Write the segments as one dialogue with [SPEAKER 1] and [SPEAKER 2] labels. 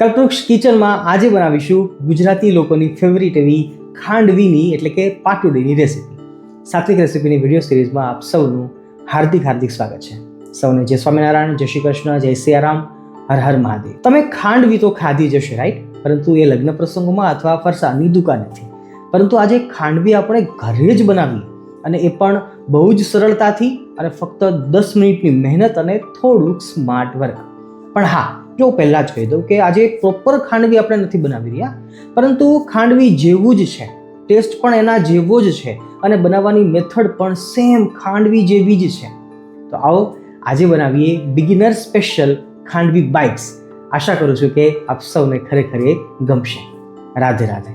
[SPEAKER 1] કલ્પવૃક્ષ કિચનમાં આજે બનાવીશું ગુજરાતી લોકોની ફેવરિટ એવી ખાંડવીની એટલે કે પાટુડીની રેસીપી. સાત્વિક રેસીપીની વિડીયો સિરીઝમાં આપ સૌનું હાર્દિક સ્વાગત છે. સૌને જય સ્વામિનારાયણ, જય શ્રી કૃષ્ણ, જય સિયારામ, હર હર મહાદેવ. તમે ખાંડવી તો ખાધી જશે રાઈટ, પરંતુ એ લગ્ન પ્રસંગોમાં અથવા ફરસાણની દુકાનેથી. પરંતુ આજે ખાંડવી આપણે ઘરે જ બનાવીએ અને એ પણ બહુ જ સરળતાથી અને ફક્ત 10 મિનિટની મહેનત અને થોડુંક સ્માર્ટ વર્ક. પણ હા, જો પહેલાં જ કહી દઉં કે આજે પ્રોપર ખાંડવી આપણે નથી બનાવી રહ્યા, પરંતુ ખાંડવી જેવું જ છે, ટેસ્ટ પણ એના જેવો જ છે અને બનાવવાની મેથડ પણ સેમ ખાંડવી જેવી જ છે. તો આવો આજે બનાવીએ બિગિનર સ્પેશિયલ ખાંડવી બાઇટ્સ. આશા કરું છું કે આપ સૌને ખરેખર એ ગમશે. રાધે રાધે.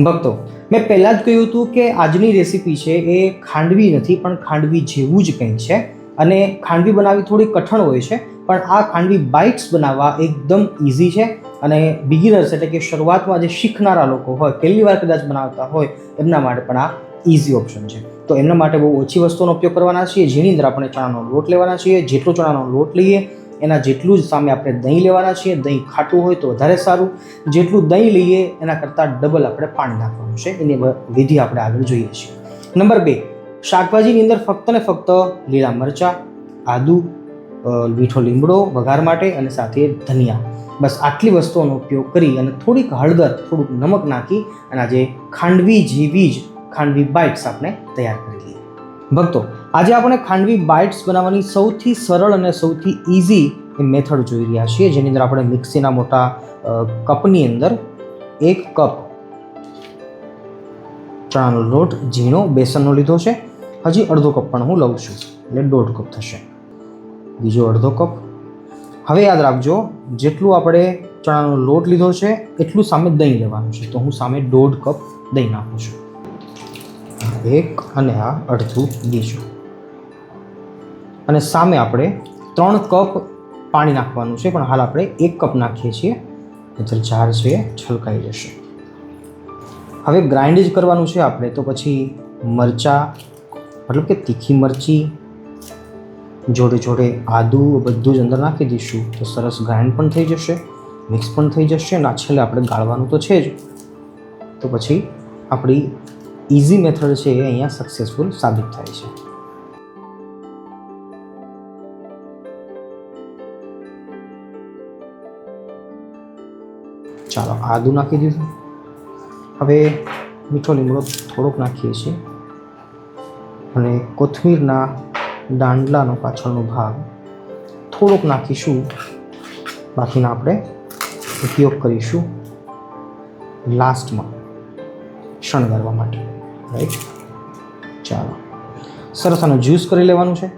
[SPEAKER 1] ભક્તો, મેં પહેલાં જ કહ્યું હતું કે આજની રેસીપી છે એ ખાંડવી નથી પણ ખાંડવી જેવું જ કંઈક છે અને ખાંડવી બનાવવી થોડી કઠણ હોય છે, પણ આ ખાંડવી બાઇટ્સ બનાવવા એકદમ ઇઝી છે અને બિગિનર્સ એટલે કે શરૂઆતમાં જે શીખનારા લોકો હોય, પહેલી વાર કદાચ બનાવતા હોય, એમના માટે પણ આ ઇઝી ઓપ્શન છે. તો એમના માટે બહુ ઓછી વસ્તુનો ઉપયોગ કરવાના છીએ, જેની અંદર આપણે ચણાનો લોટ લેવાના છીએ. જેટલો ચણાનો લોટ લઈએ એના જેટલું જ સામે આપણે દહીં લેવાના છીએ. દહીં ખાટું હોય તો વધારે સારું. જેટલું દહીં લઈએ એના કરતાં ડબલ આપણે પાણી નાખવાનું છે. એની વિધિ આપણે આગળ જોઈએ છીએ. નંબર 2, શાકભાજીની અંદર ફક્ત ને ફક્ત લીલા મરચાં, આદુ, મીઠો લીમડો વઘાર માટે અને સાથે ધનિયા, બસ આટલી વસ્તુઓનો ઉપયોગ કરી અને થોડીક હળદર, થોડુંક નમક નાખી અને આજે ખાંડવી જેવી જ ખાંડવી બાઇટ્સ આપણે તૈયાર કરી લઈએ. ભક્તો, આજે આપણે ખાંડવી બાઇટ્સ બનાવવાની સૌથી સરળ અને સૌથી ઇઝી એ મેથડ જોઈ રહ્યા છીએ, જેની અંદર આપણે મિક્સીના મોટા કપની અંદર 1 કપ ચણાનો લોટ ઝીણો બેસનનો લીધો છે. હજી અડધો કપ પણ હું લઉં છું એટલે 1.5 કપ થશે. બીજો અડધો કપ. હવે યાદ રાખજો, જેટલું આપણે ચણાનો લોટ લીધો છે એટલું સામે દહીં લેવાનું છે, તો હું સામે 1.5 કપ દહીં નાખું છું. 1 અને આ અડધું બીજું. અને સામે આપણે 3 કપ પાણી નાખવાનું છે, પણ હાલ આપણે 1 કપ નાખીએ છીએ, એટલે જાર છે છલકાઈ જશે. હવે ગ્રાઇન્ડ જ કરવાનું છે આપણે, તો પછી મરચાં મતલબ કે તીખી મરચી જોડે આદુ બધું જ અંદર નાખી દઈશું, તો સરસ ગ્રાઇન્ડ પણ થઈ જશે, મિક્સ પણ થઈ જશે અને છેલ્લે આપણે ગાળવાનું તો છે જ. તો પછી આપણી ઇઝી મેથડ છે એ અહીંયા સક્સેસફુલ સાબિત થાય છે. ચાલો, આદુ નાખી દીધું. હવે મીઠો લીમડો થોડોક નાખીએ છીએ અને કોથમીરના દાંડલાનો પાછળનો ભાગ થોડોક નાખીશું. બાકીના આપણે ઉપયોગ કરીશું લાસ્ટમાં શણગારવા માટે, રાઈટ. ચાલો, સરસ આનો જ્યુસ કરી લેવાનું છે.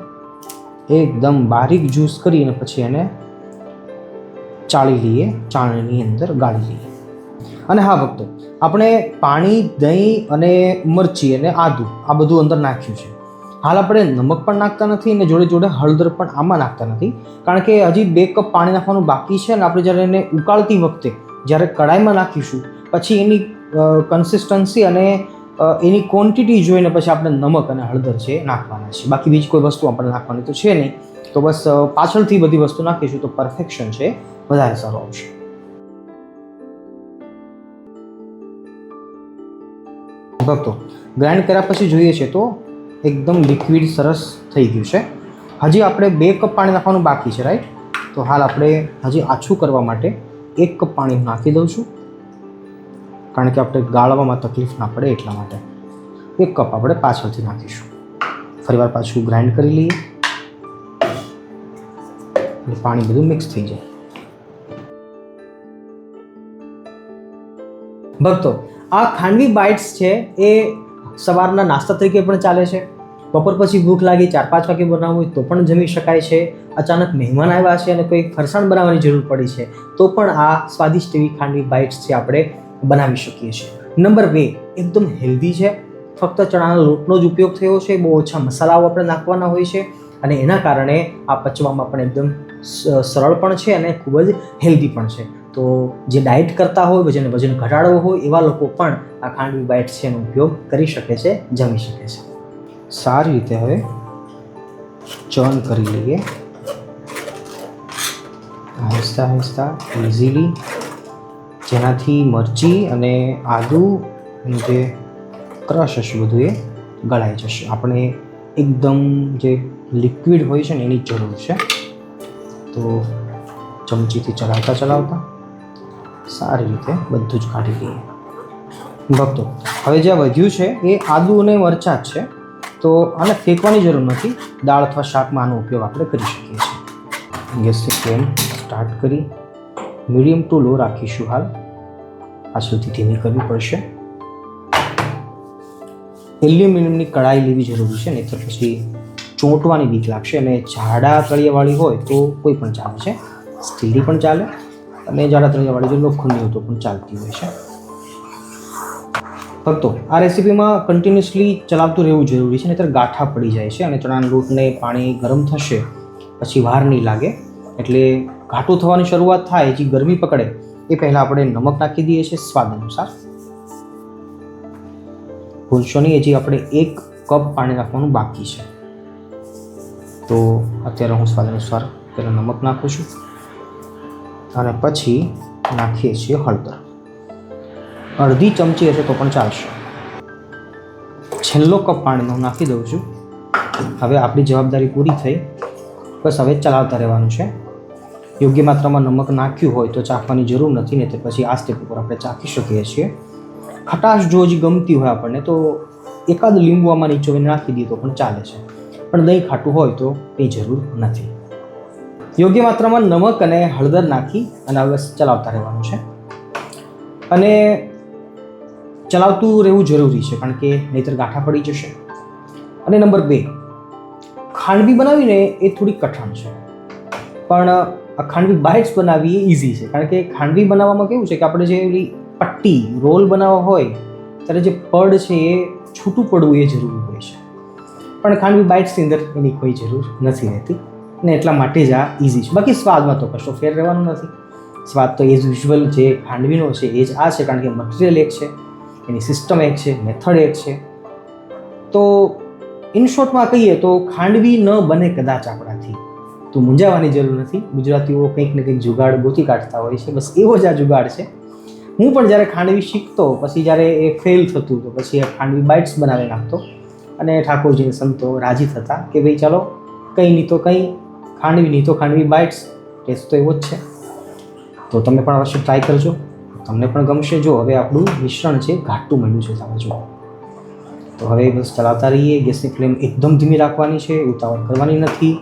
[SPEAKER 1] એકદમ બારીક જ્યુસ કરી અને પછી એને ચાળી લઈએ, ચાળણીની અંદર ગાળી લઈએ. અને હા ભક્તો, આપણે પાણી, દહીં અને મરચી અને આદુ આ બધું અંદર નાખ્યું છે. હાલ આપણે નમક પણ નાખતા નથી અને જોડે હળદર પણ આમાં નાખતા નથી, કારણ કે હજી 2 કપ પાણી નાખવાનું બાકી છે અને આપણે જ્યારે એને ઉકાળતી વખતે જ્યારે કડાઈમાં નાખીશું પછી એની કન્સિસ્ટન્સી અને એની ક્વોન્ટિટી જોઈને પછી આપણે નમક અને હળદર છે નાખવાના છે. બાકી બીજી કોઈ વસ્તુ આપણે નાખવાની તો છે નહીં, તો બસ પાછળથી બધી વસ્તુ નાખીશું તો પરફેક્શન છે વધારે સારો આવશે. ભક્તો, ગ્રાઇન્ડ કર્યા પછી જોઈએ છે તો એકદમ લિક્વિડ સરસ થઈ ગયું છે. હજી આપણે 2 કપ પાણી નાખવાનું બાકી છે, રાઈટ. તો હાલ આપણે હજી આછું કરવા માટે 1 કપ પાણી નાખી દઉં છું, કારણ કે આપણે ગાળવામાં તકલીફ ના પડે એટલા માટે. 1 કપ આપણે પાછળથી નાખીશું. ફરીવાર પાછું ગ્રાઇન્ડ કરી લઈએ એટલે પાણી બધું મિક્સ થઈ જાય. ભક્તો, આ ખાંડવી બાઇટ્સ છે એ સવારના નાસ્તા તરીકે પણ ચાલે છે. બપોર પછી ભૂખ લાગી 4-5 વાગે બનાવવું હોય તો પણ જમી શકાય છે. અચાનક મહેમાન આવ્યા છે અને કોઈ ફરસાણ બનાવવાની જરૂર પડી છે તો પણ આ સ્વાદિષ્ટ એવી ખાંડવી બાઇટ્સ છે આપણે બનાવી શકીએ છીએ. નંબર 2, એકદમ હેલ્ધી છે. ફક્ત ચણાના લોટનો જ ઉપયોગ થયો છે, બહુ ઓછા મસાલાઓ આપણે નાખવાના હોય છે અને એના કારણે આ પચવામાં પણ એકદમ સરળ પણ છે અને ખૂબ જ હેલ્ધી પણ છે. તો જે ડાયટ કરતા હોય, જેને વજન ઘટાડવો હોય એવા લોકો પણ આ ખાંડવી બાઇટ્સ છે એનો ઉપયોગ કરી શકે છે, જમી શકે છે. સારી રીતે હવે ચર્ન કરી લઈએ, આહિસ્તા ઇઝીલી. જેનાથી મરચી અને આદું જે ક્રશ હશે બધું એ ગળાઈ જશે. આપણે એકદમ જે લિક્વિડ હોય છે ને એની જરૂર છે. તો ચમચીથી ચલાવતા સારી રીતે બધું જ કાઢી લઈએ. ભક્તો, હવે જે વધ્યું છે એ આદુ અને મરચાં જ છે, તો આને ફેંકવાની જરૂર નથી. દાળ અથવા શાકમાં આનો ઉપયોગ આપણે કરી શકીએ છીએ. ગેસની ફ્લેમ સ્ટાર્ટ કરી મીડિયમ ટુ લો રાખીશું. હાલ પાછળથી ધીમી કરવી પડશે. એલ્યુમિનિયમની કઢાઈ લેવી જરૂરી છે, નહીં તો પછી ચોંટવાની બીક લાગશે. અને જાડા તળિયાવાળી હોય તો કોઈ પણ ચાલે છે, સ્ટીલની પણ ચાલે, અને જાડા તળિયાવાળી જો લોખંડની હોય તો પણ ચાલતી હોય છે. ભક્તો, આ રેસીપીમાં કન્ટિન્યુઅસલી ચલાવતું રહેવું જરૂરી છે, નહીંતર ગાંઠા પડી જાય છે અને ચણાના લોટને પાણી ગરમ થશે પછી વાર નહીં લાગે. એટલે ઘાટું થવાની શરૂઆત થાય, જે ગરમી પકડે એ પહેલાં આપણે નમક નાખી દઈએ છીએ સ્વાદ અનુસાર. ભૂલશો નહીં, હજી આપણે 1 કપ પાણી નાખવાનું બાકી છે. તો અત્યારે હું સ્વાદ અનુસાર પહેલાં નમક નાખું છું અને પછી નાખીએ છીએ હળદર. અડધી ચમચી હશે તો પણ ચાલશે. છેલ્લો કપ પાણીનો હું નાખી દઉં છું. હવે આપણી જવાબદારી પૂરી થઈ. બસ હવે ચલાવતા રહેવાનું છે. યોગ્ય માત્રામાં નમક નાખ્યું હોય તો ચાખવાની જરૂર નથી, ને તો પછી આ સ્ટેપ ઉપર આપણે ચાખી શકીએ છીએ. ખટાશ જો હજી ગમતી હોય આપણને તો એકાદ લીંબુ આમાં નીચોવીને નાખી દઈએ તો પણ ચાલે છે, પણ દહીં ખાટું હોય તો એ જરૂર નથી. યોગ્ય માત્રામાં નમક અને હળદર નાખી અને હવે ચલાવતા રહેવાનું છે. અને ચલાવતું રહેવું જરૂરી છે, કારણ કે નહીંતર ગાંઠા પડી જશે. અને નંબર 2, ખાંડવી બનાવીને એ થોડી કઠણ છે, પણ આ ખાંડવી બાઇટ્સ બનાવવી એ ઇઝી છે. કારણ કે ખાંડવી બનાવવામાં કેવું છે કે આપણે જે પટ્ટી રોલ બનાવવા હોય ત્યારે જે પડ છે એ છૂટું પડવું એ જરૂરી હોય છે, પણ ખાંડવી બાઇટ્સની અંદર એની કોઈ જરૂર નથી રહેતી, ને એટલા માટે જ આ ઇઝી છે. બાકી સ્વાદમાં તો કશો ફેર રહેવાનો નથી. સ્વાદ તો એઝ યુઝ્યુઅલ જે ખાંડવીનો છે એ જ આ છે, કારણ કે મટીરિયલ એક છે, એની સિસ્ટમ એક છે, મેથડ એક છે. તો ઇન શોર્ટમાં કહીએ તો ખાંડવી ન બને કદાચ આપણાથી તો મૂંઝાવાની જરૂર નથી. ગુજરાતીઓ કંઈક ને કંઈક જુગાડ ગોતી કાઢતા હોય છે, બસ એવો જ આ જુગાડ છે. હું પણ જ્યારે ખાંડવી શીખતો, પછી જ્યારે એ ફેલ થતું તો પછી એ ખાંડવી બાઇટ્સ બનાવી નાખતો અને ઠાકોરજીને સંતો રાજી થતા કે ભાઈ ચાલો કંઈ નહીં તો કંઈ, ખાંડવી નહીં તો ખાંડવી બાઇટ્સ, ટેસ્ટ તો એવો જ છે. તો તમે પણ અવશ્ય ટ્રાય કરજો, તમને પણ ગમશે. જો હવે આપણું મિશ્રણ છે ઘાટું મળ્યું છે, તમે જુઓ. તો હવે બસ ચલાવતા રહીએ. ગેસની ફ્લેમ એકદમ ધીમી રાખવાની છે, ઉતાવળ કરવાની નથી.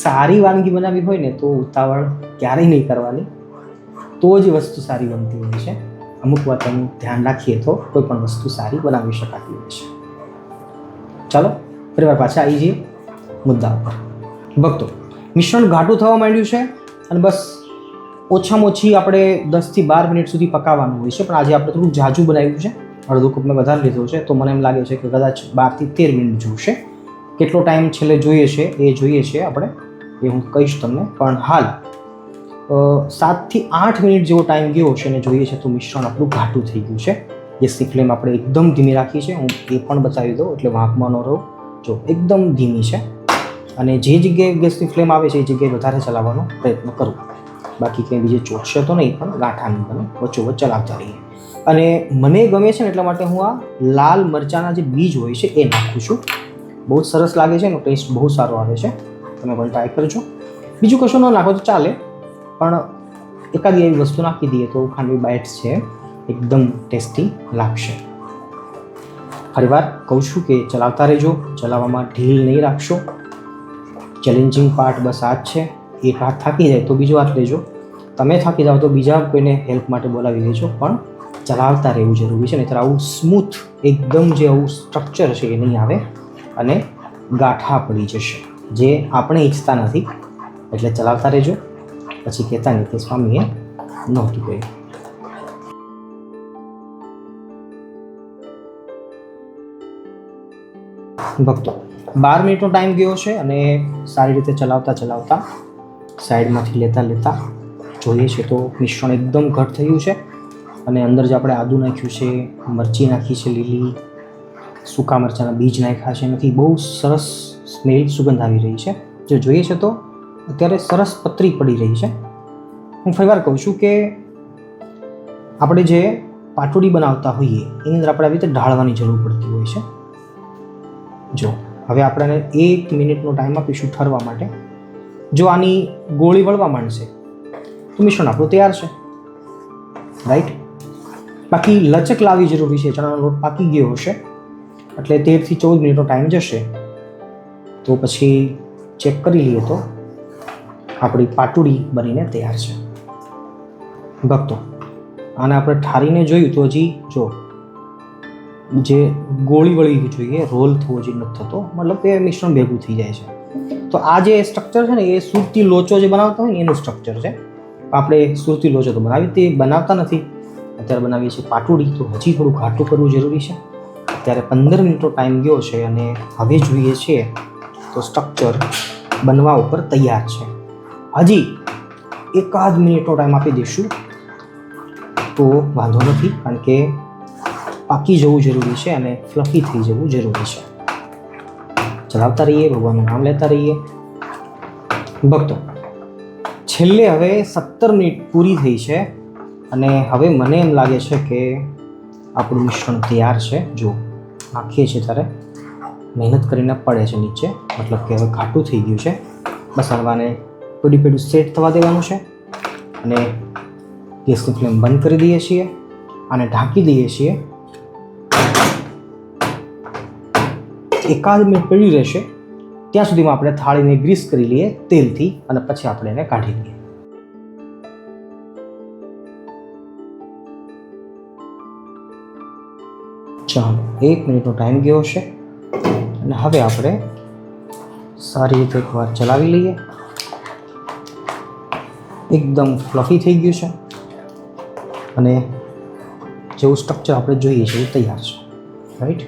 [SPEAKER 1] સારી વાનગી બનાવવી હોય ને તો ઉતાવળ ક્યારેય નહીં કરવાની, તો જ વસ્તુ સારી બનતી હોય છે. અમુક વાતનું ધ્યાન રાખીએ તો કોઈ પણ વસ્તુ સારી બનાવી શકાતી હોય છે. ચાલો ફરીવાર પાછા આવી જઈએ મુદ્દા ઉપર. ભક્તો, મિશ્રણ ઘાટું થવા માંડ્યું છે અને બસ ઓછામાં ઓછી આપણે 10 થી 12 મિનિટ સુધી પકાવવાનું હોય છે, પણ આજે આપણે થોડું જાજુ બનાવ્યું છે. અડધો કપ મેં વધારે લીધો છે, તો મને એમ લાગે છે કે કદાચ 12 થી 13 મિનિટ જોઈશે. કેટલો ટાઈમ છેલ્લે જોઈએ છે એ જોઈએ છે આપણે, એ હું કહીશ તમને. પણ હાલ 7 થી 8 મિનિટ જેવો ટાઈમ ગયો છે અને જોઈએ છે તો મિશ્રણ આપણું ઘાટું થઈ ગયું છે. ગેસની ફ્લેમ આપણે એકદમ ધીમી રાખી છે, હું એ પણ બતાવી દઉં એટલે વાંકમાં ન રહો. જો એકદમ ધીમી છે, અને જે જગ્યાએ ગેસની ફ્લેમ આવે છે એ જગ્યાએ વધારે ચલાવવાનો પ્રયત્ન કરું. બાકી કંઈ બીજે ચોટશે તો નહીં, પણ ગાંઠા નહીં બને, વચ્ચોવચ્ચ ચલાવતા રહીએ. અને મને ગમે છે ને એટલા માટે હું આ લાલ મરચાંના જે બીજ હોય છે એ નાખું છું. બહુ જ સરસ લાગે છે, એનો ટેસ્ટ બહુ સારો આવે છે. તમે પણ ટ્રાય કરજો. બીજું કશું ન નાખો તો ચાલે, પણ એકાદી એવી વસ્તુ નાખી દઈએ તો ખાંડવી બાઇટ્સ છે એકદમ ટેસ્ટી લાગશે. ફરીવાર કહું છું કે ચલાવતા રહેજો, ચલાવવામાં ઢીલ નહીં રાખશો. ચેલેન્જિંગ પાર્ટ બસ આ જ છે. એક હાથ થાકી જાય તો બીજો હાથ લેજો, તમે થાકી જાઓ તો બીજા કોઈને હેલ્પ માટે બોલાવી લેજો, પણ ચલાવતા રહેવું જરૂરી છે. નહીંતર આવું સ્મૂથ એકદમ જે આવું સ્ટ્રક્ચર છે એ નહીં આવે અને ગાંઠા પડી જશે, જે આપણે ઈચ્છતા નથી. એટલે ચલાવતા રહેજો, પછી કહેતા નહીં કે સ્વામીએ નહોતું કહ્યું. ભક્તો, 12 મિનિટનો ટાઈમ ગયો છે અને સારી રીતે ચલાવતા સાઈડમાંથી લેતા જોઈએ છે તો મિશ્રણ એકદમ ઘટ થયું છે. અને અંદર જે આપણે આદું નાખ્યું છે, મરચી નાખી છે લીલી, સૂકા મરચાંના બીજ નાખ્યા છે, એનાથી બહુ સરસ સ્મેલ સુગંધ આવી રહી છે. જો જોઈએ છે તો અત્યારે સરસ પતરી પડી રહી છે. હું ફરીવાર કહું છું કે આપણે જે પાટોડી બનાવતા હોઈએ એની અંદર આપણે આવી રીતે ઢાળવાની જરૂર પડતી હોય છે. જો હવે આપણે 1 મિનિટનો ટાઈમ આપીશું ઠરવા માટે. જો આની ગોળી વળવા માંડશે તો મિશ્રણ આપણું તૈયાર છે, રાઈટ. બાકી લચક લાવવી જરૂરી છે. ચણાનો લોટ પાકી ગયો હશે એટલે 13 થી 14 મિનિટનો ટાઈમ જશે તો પછી ચેક કરી લઈએ તો આપણી પાટોડી બનીને તૈયાર છે. ભક્તો, આને આપણે ઠારીને જોયું તો હજી જો જે ગોળી વળવી જોઈએ, રોલ થવો હજી નથી થતો, મતલબ કે મિશ્રણ ભેગું થઈ જાય છે. તો આ જે સ્ટ્રક્ચર છે ને એ સુરતી લોચો જે બનાવતા હોય ને એનું સ્ટ્રક્ચર છે. આપણે સુરતી લોચો તો બનાવતા નથી, અત્યારે બનાવીએ છીએ પાટોડી. તો હજી થોડું ઘાટું કરવું જરૂરી છે. અત્યારે 15 મિનિટનો ટાઈમ ગયો છે અને હવે જોઈએ છીએ તો સ્ટ્રક્ચર બનવા ઉપર તૈયાર છે. હજી 1 મિનિટનો ટાઈમ આપી દઈશું તો વાંધો નથી, કારણ કે પાકી જવું જરૂરી છે અને ફ્લફી થઈ જવું જરૂરી છે. ચલાવતા રહીએ, ભગવાનનું નામ લેતા રહીએ. ભક્તો, છેલ્લે હવે 17 મિનિટ પૂરી થઈ છે અને હવે મને એમ લાગે છે કે આપણું મિશ્રણ તૈયાર છે. જો નાખીએ છીએ ત્યારે મહેનત કરીને પડે છે નીચે, મતલબ કે હવે ઘાટું થઈ ગયું છે. બસ આને પેડું સેટ થવા દેવાનું છે અને ગેસની ફ્લેમ બંધ કરી દઈએ છીએ અને ઢાંકી દઈએ છીએ. 1 મિનિટ પડ્યું રહેશે ત્યાં સુધીમાં આપણે થાળીને ગ્રીસ કરી લઈએ તેલથી અને પછી આપણે એને કાઢી લઈએ. ચાલો, 1 મિનિટનો ટાઈમ ગયો છે અને હવે આપણે સારી રીતે એકવાર ચલાવી લઈએ. એકદમ ફ્લફી થઈ ગયું છે અને જેવું સ્ટ્રક્ચર આપણે જોઈએ છે એવું તૈયાર છે, રાઈટ.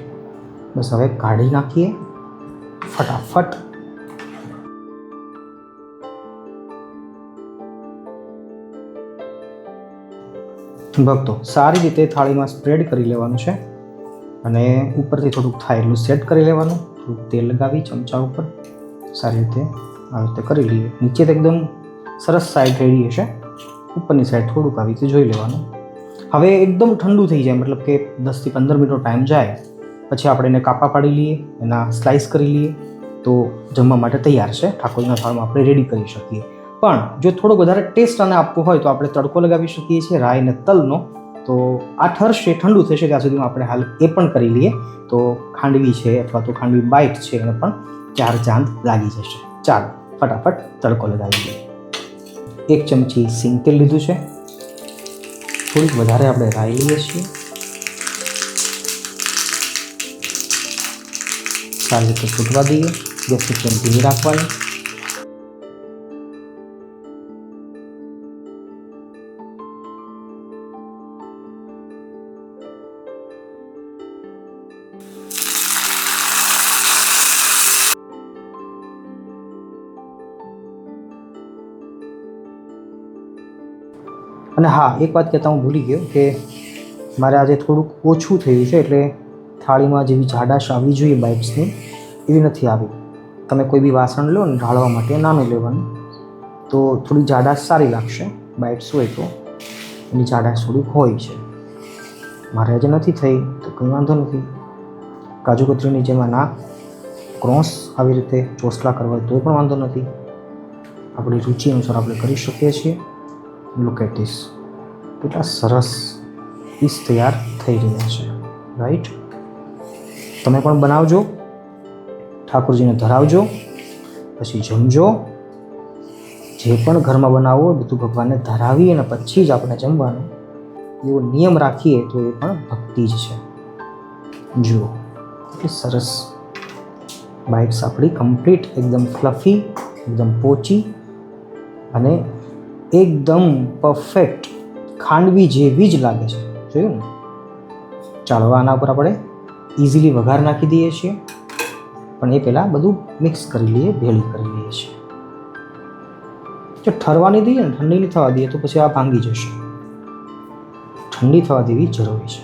[SPEAKER 1] બસ હવે કાઢી નાખીએ ફટાફટ. ભક્તો, સારી રીતે થાળીમાં સ્પ્રેડ કરી લેવાનું છે અને ઉપરથી થોડુંક થાય એટલું સેટ કરી લેવાનું. થોડુંક તેલ લગાવી ચમચા ઉપર સારી રીતે આવી રીતે કરી લઈએ. નીચે તો એકદમ સરસ સાઈડ રેડી હશે, ઉપરની સાઈડ થોડુંક આવી રીતે જોઈ લેવાનું. હવે એકદમ ઠંડુ થઈ જાય, મતલબ કે 10 થી 15 મિનિટનો ટાઈમ જાય પછી આપણે એને કાપા પાડી લઈએ, એના સ્લાઇસ કરી લઈએ તો જમવા માટે તૈયાર છે. ઠાકોરના થાળમાં આપણે રેડી કરી શકીએ. પણ જો થોડો વધારે ટેસ્ટ આને આપવો હોય તો આપણે તડકો લગાવી શકીએ છીએ રાઈ અને તલનો. તો આ ઠરશે, ઠંડુ થશે ત્યાં સુધીમાં આપણે હાલ એ પણ કરી લઈએ તો ખાંડવી છે અથવા તો ખાંડવી બાઈટ છે એને પણ 4 ચાંદ લાગી જશે. ચાલો ફટાફટ તડકો લગાવી દઈએ. 1 ચમચી સિંગ તેલ લીધું છે, થોડીક વધારે આપણે રાઈ લઈએ છીએ. સારી રીતે ફૂટવા દઈએ. ગેસની ફ્લેમ ધીમી રાખવાની. અને હા, એક વાત કહેતા હું ભૂલી ગયો કે મારે આજે થોડુંક ઓછું થયું છે, એટલે થાળીમાં જેવી જાડાશ આવવી જોઈએ બાઇટ્સની એવી નથી આવી. તમે કોઈ બી વાસણ લો ને ઢાળવા માટે નાનું લેવાનું તો થોડી જાડાશ સારી લાગશે. બાઇટ્સ હોય તો એની જાડાશ થોડીક હોય છે. મારે આજે નથી થઈ તો કંઈ વાંધો નથી. કાજુ કતરીની જેમ નાક ક્રોસ આવી રીતે ચોસલા કરવા હોય તો પણ વાંધો નથી. આપણી રુચિ અનુસાર આપણે કરી શકીએ છીએ. લુક એટ ધીસ, કેટલા સરસ પીસ તૈયાર થઈ રહ્યા છે, રાઈટ. તમે પણ બનાવજો, ઠાકોરજીને ધરાવજો, પછી જમજો. જે પણ ઘરમાં બનાવવો બધું ભગવાનને ધરાવી અને પછી જ આપણે જમવાનું, એવો નિયમ રાખીએ તો એ પણ ભક્તિ જ છે. જુઓ કેટલી સરસ બાઇટ્સ આપણી કમ્પ્લીટ, એકદમ ફ્લફી, એકદમ પોચી અને એકદમ પરફેક્ટ ખાંડવી જેવી જ લાગે છે. જોયું ને? ચાલો આના ઉપર આપણે ઇઝીલી વઘાર નાખી દઈએ છીએ, પણ એ પહેલાં બધું મિક્સ કરી લઈએ, ભેળી કરી લઈએ છીએ. જો ઠરવાની દઈએ ને, ઠંડી નહીં થવા દઈએ તો પછી આ ભાંગી જશે. ઠંડી થવા દેવી જરૂરી છે.